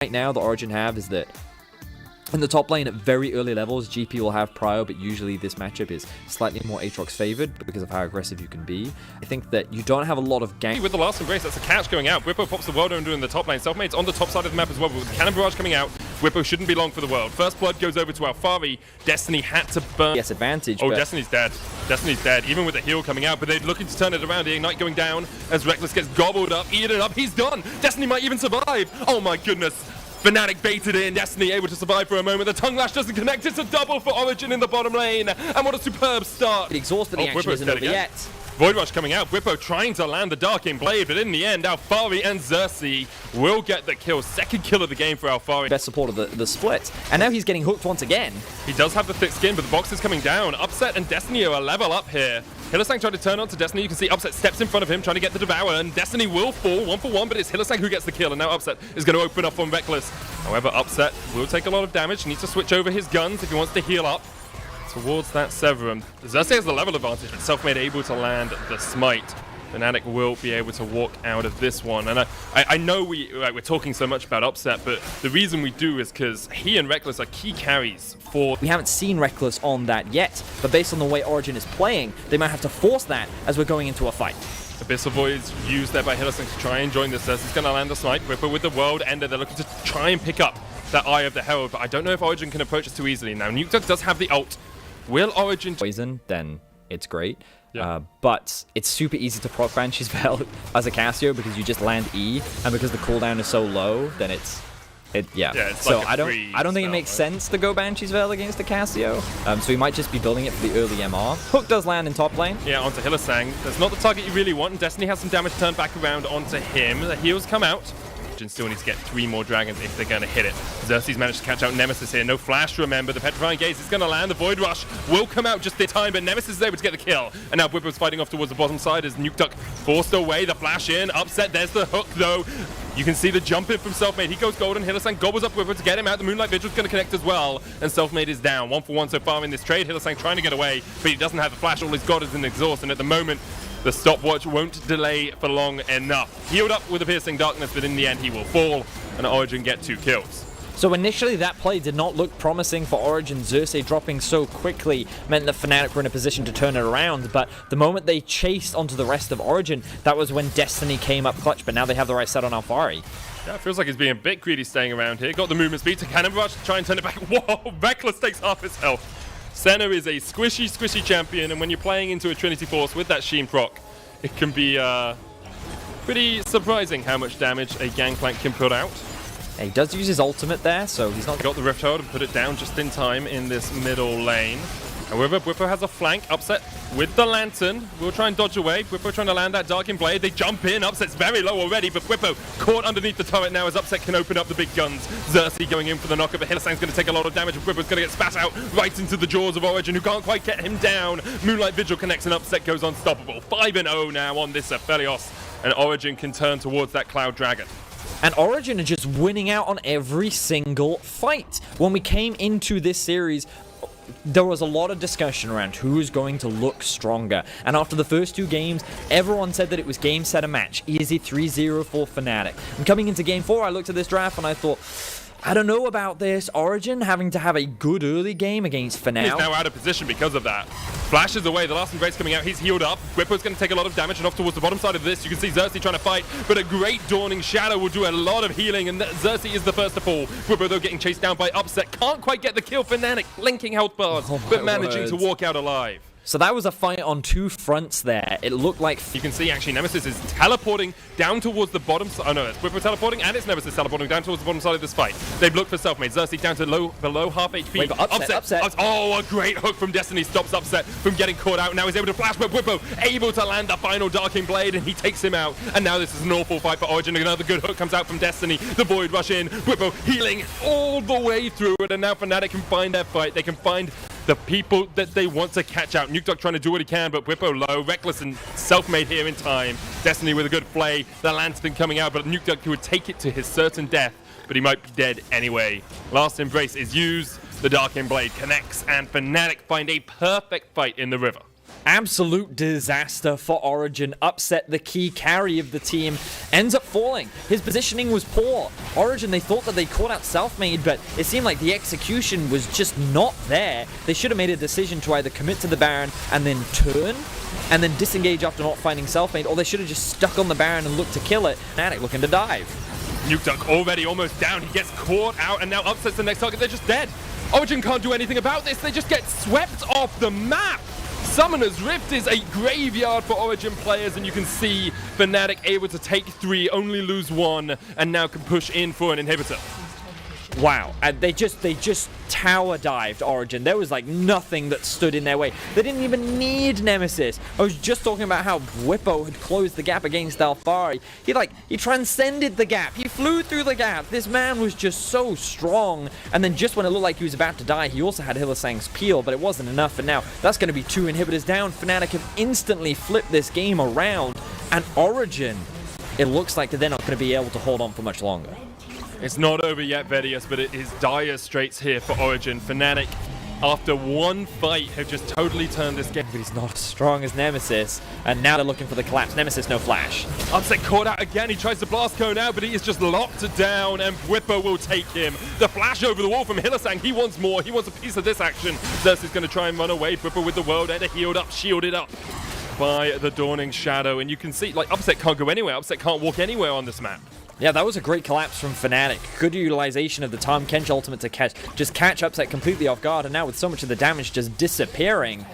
Right now, the Origen have is that in the top lane at very early levels, GP will have Prio, but usually this matchup is slightly more Aatrox favored because of how aggressive you can be. I think that you don't have a lot of gank. With the last embrace, that's a catch going out. Whippo pops the world under in the top lane. Selfmade's on the top side of the map as well, but with the cannon barrage coming out, Whippo shouldn't be long for the world. First blood goes over to Alfari. Destiny had to burn. Yes, advantage. Oh, Destiny's dead. Destiny's dead, even with the heal coming out, but they're looking to turn it around. The Ignite going down as Reckless gets gobbled up, eaten up. He's done. Destiny might even survive. Oh my goodness. Fnatic baited in, Destiny able to survive for a moment. The tongue lash doesn't connect. It's a double for Origen in the bottom lane. And what a superb start. Exhaust, but the action isn't over yet. Void Rush coming out. Whippo trying to land the Darking Blade, but in the end, Alfari and Xerxes will get the kill. Second kill of the game for Alfari. Best support of the split. And now he's getting hooked once again. He does have the thick skin, but the box is coming down. Upset and Destiny are a level up here. Hylissang trying to turn on to Destiny. You can see Upset steps in front of him, trying to get the Devour, and Destiny will fall 1-for-1, but it's Hylissang who gets the kill, and now Upset is going to open up on Reckless. However, Upset will take a lot of damage. Needs to switch over his guns if he wants to heal up towards that Severum. Xerxes has the level advantage, but Selfmade able to land the Smite. Fnatic will be able to walk out of this one. And I know we're talking so much about Upset, but the reason we do is because he and Reckless are key carries for... We haven't seen Reckless on that yet, but based on the way Origen is playing, they might have to force that as we're going into a fight. Abyssal Void's used there by Hylissang to try and join this. He's going to land the Smite. Whippo with the World Ender. They're looking to try and pick up that Eye of the Herald, but I don't know if Origen can approach it too easily. Now, Nukeduck does have the ult. Will Origen... Poison, then it's great. Yeah. But it's super easy to proc Banshee's Veil as a Cassio because you just land E, and because the cooldown is so low, then it's so like I don't think it makes sense to go Banshee's Veil against the Cassio. So he might just be building it for the early MR. Hook does land in top lane. Yeah, onto Hylissang. That's not the target you really want, and Destiny has some damage turned back around onto him. The heals come out. Still needs to get 3 more dragons if they're going to hit it. Xerxes managed to catch out Nemesis here. No flash, remember. The Petrifying Gaze is going to land. The Void Rush will come out just in time, but Nemesis is able to get the kill. And now Whippo's fighting off towards the bottom side as Nukeduck forced away. The flash in. Upset. There's the hook, though. You can see the jump in from Selfmade. He goes golden. Hylissang gobbles up Whippo to get him out. The Moonlight Vigil's going to connect as well. And Selfmade is down. 1-for-1 so far in this trade. Hylissang trying to get away, but he doesn't have the flash. All he's got is an exhaust. And at the moment, the stopwatch won't delay for long enough. Healed up with a Piercing Darkness, but in the end he will fall, and Origen get 2 kills. So initially that play did not look promising for Origen. Xerxes dropping so quickly meant that Fnatic were in a position to turn it around, but the moment they chased onto the rest of Origen, that was when Destiny came up clutch, but now they have the right set on Alfari. Yeah, it feels like he's being a bit greedy staying around here. Got the movement speed to Cannon Barrage to try and turn it back. Whoa, Reckless takes half his health. Senna is a squishy champion, and when you're playing into a Trinity Force with that Sheen proc, it can be pretty surprising how much damage a Gangplank can put out. Yeah, he does use his ultimate there, so he's not... Got the Rift Herald and put it down just in time in this middle lane. However, Whippo has a flank. Upset with the Lantern. We'll try and dodge away. Whippo trying to land that Darking Blade. They jump in. Upset's very low already, but Whippo caught underneath the turret now as Upset can open up the big guns. Xerxes going in for the knockup, but Hylissang's going to take a lot of damage, and Whippo's going to get spat out right into the jaws of Origen, who can't quite get him down. Moonlight Vigil connects, and Upset goes unstoppable. 5-0 now on this Aphelios, and Origen can turn towards that Cloud Dragon. And Origen are just winning out on every single fight. When we came into this series, there was a lot of discussion around who's going to look stronger. And after the first 2 games, everyone said that it was game, set, and match. Easy 3-0 for Fnatic. And coming into game 4, I looked at this draft and I thought, I don't know about this. Origen having to have a good early game against Fnatic. He's now out of position because of that. Flashes away, the last embrace coming out, he's healed up. Whippo's going to take a lot of damage and off towards the bottom side of this. You can see Xerxes trying to fight, but a great Dawning Shadow will do a lot of healing, and Xerxes is the first to fall. Whippo, though, getting chased down by Upset. Can't quite get the kill for Fnatic, linking health bars, but managing to walk out alive. So that was a fight on 2 fronts there. It looked like... You can see, actually, Nemesis is teleporting down towards the bottom side. Oh, no, it's Whippo teleporting, and it's Nemesis teleporting down towards the bottom side of this fight. They've looked for Selfmade. Xerxes down to below half HP. Wait, Upset. Oh, a great hook from Destiny stops Upset from getting caught out. Now he's able to flash, but Whippo able to land the final Darking Blade, and he takes him out. And now this is an awful fight for Origen. Another good hook comes out from Destiny. The Void Rush in. Whippo healing all the way through it, and now Fnatic can find their fight. They can find the people that they want to catch out. Nukeduck trying to do what he can, but Whippo low. Reckless and Selfmade here in time. Destiny with a good play. The Lantern coming out, but Nukeduck would take it to his certain death, but he might be dead anyway. Last embrace is used. The Darking Blade connects, and Fnatic find a perfect fight in the river. Absolute disaster for Origen. Upset the key carry of the team. Ends up falling. His positioning was poor. Origen, they thought that they caught out Selfmade, but it seemed like the execution was just not there. They should have made a decision to either commit to the Baron and then turn, and then disengage after not finding Selfmade, or they should have just stuck on the Baron and looked to kill it. Fnatic looking to dive. Nuke Duck already almost down. He gets caught out and now upsets the next target. They're just dead. Origen can't do anything about this. They just get swept off the map. Summoner's Rift is a graveyard for Origen players, and you can see Fnatic able to take 3, only lose 1, and now can push in for an inhibitor. Wow, and they just tower dived Origen. There was like nothing that stood in their way. They didn't even need Nemesis. I was just talking about how Bwipo had closed the gap against Alphari. He transcended the gap. He flew through the gap. This man was just so strong. And then just when it looked like he was about to die, he also had Hylissang's peel, but it wasn't enough. And now that's going to be 2 inhibitors down. Fnatic have instantly flipped this game around. And Origen, it looks like they're not going to be able to hold on for much longer. It's not over yet, Vedius, but it is dire straits here for Origen. Fnatic, after one fight, have just totally turned this game. But he's not as strong as Nemesis, and now they're looking for the collapse. Nemesis, no flash. Upset caught out again. He tries to blast go now, but he is just locked down, and Bwipo will take him. The flash over the wall from Hylissang. He wants more. He wants a piece of this action. Xerxes is going to try and run away. Bwipo with the World Ender healed up, shielded up by the Dawning Shadow, and you can see, like, Upset can't go anywhere. Upset can't walk anywhere on this map. Yeah, that was a great collapse from Fnatic. Good utilization of the Tahm Kench ultimate to catch Upset completely off guard, and now with so much of the damage just disappearing,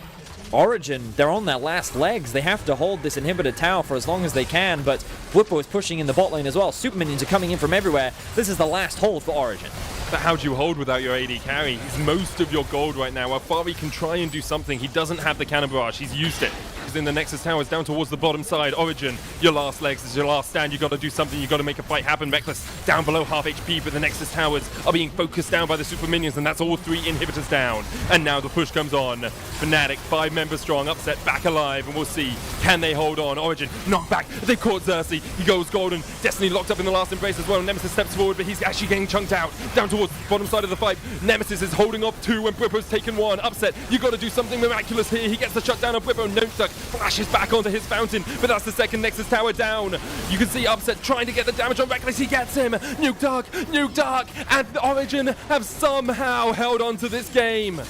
Origen, they're on their last legs. They have to hold this inhibitor tower for as long as they can, but Bwipo is pushing in the bot lane as well. Super minions are coming in from everywhere. This is the last hold for Origen. But how do you hold without your AD carry? He's most of your gold right now. Alphari can try and do something. He doesn't have the Cannon Barrage. He's used it. He's in the Nexus Towers down towards the bottom side. Origen, your last legs. This is your last stand. You got to do something. You got to make a fight happen. Reckless down below half HP, but the Nexus Towers are being focused down by the super minions, and that's all 3 inhibitors down. And now the push comes on. Fnatic, 5 members strong, Upset back alive, and we'll see, can they hold on? Origen, knocked back. They caught Xerxes. He goes golden. Destiny locked up in the last embrace as well. Nemesis steps forward, but he's actually getting chunked out. Down towards the bottom side of the fight. Nemesis is holding off 2 when Bwipo's taken 1. Upset, you got to do something miraculous here. He gets the shutdown of Bwipo. Nuke Duck flashes back onto his fountain, but that's the second Nexus Tower down. You can see Upset trying to get the damage on Reckless. He gets him. Nuke Duck, and Origen have somehow held on to this game.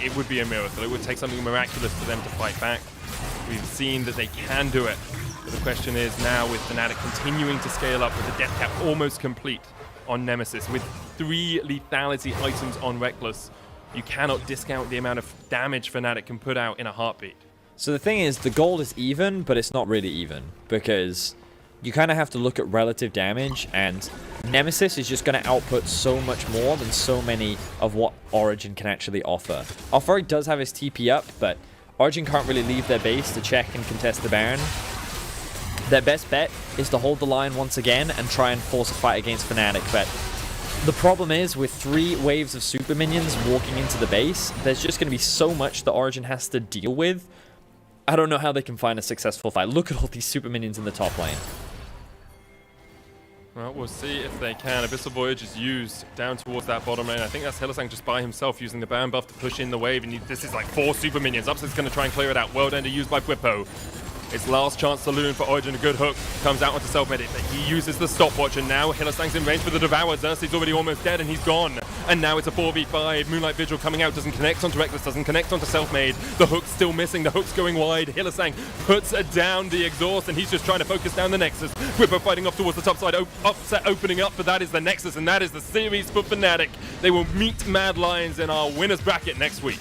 It would be a miracle. It would take something miraculous for them to fight back. We've seen that they can do it. But the question is now, with Fnatic continuing to scale up with the death cap almost complete on Nemesis, with 3 lethality items on Reckless, you cannot discount the amount of damage Fnatic can put out in a heartbeat. So the thing is, the gold is even, but it's not really even, because you kind of have to look at relative damage, and Nemesis is just going to output so much more than so many of what Origen can actually offer. Alphari does have his TP up, but Origen can't really leave their base to check and contest the Baron. Their best bet is to hold the line once again and try and force a fight against Fnatic, but the problem is, with 3 waves of super minions walking into the base, there's just going to be so much that Origen has to deal with. I don't know how they can find a successful fight. Look at all these super minions in the top lane. Well, we'll see if they can. Abyssal Voyage is used down towards that bottom lane. I think that's Hylissang just by himself using the Baron buff to push in the wave. And this is like 4 super minions. Upset's going to try and clear it out. World Ender used by Bwipo. It's last chance saloon for Origen. A good hook comes out onto Selfmade. He uses the stopwatch, and now Hylissang's in range for the Devourer. Xerxes already almost dead, and he's gone. And now it's a 4v5. Moonlight Vigil coming out, doesn't connect onto Reckless, doesn't connect onto Selfmade. The hook's still missing. The hook's going wide. Hylissang puts down the exhaust, and he's just trying to focus down the Nexus. Bwipo fighting off towards the top side. Upset opening up, but that is the Nexus, and that is the series for Fnatic. They will meet Mad Lions in our winners bracket next week.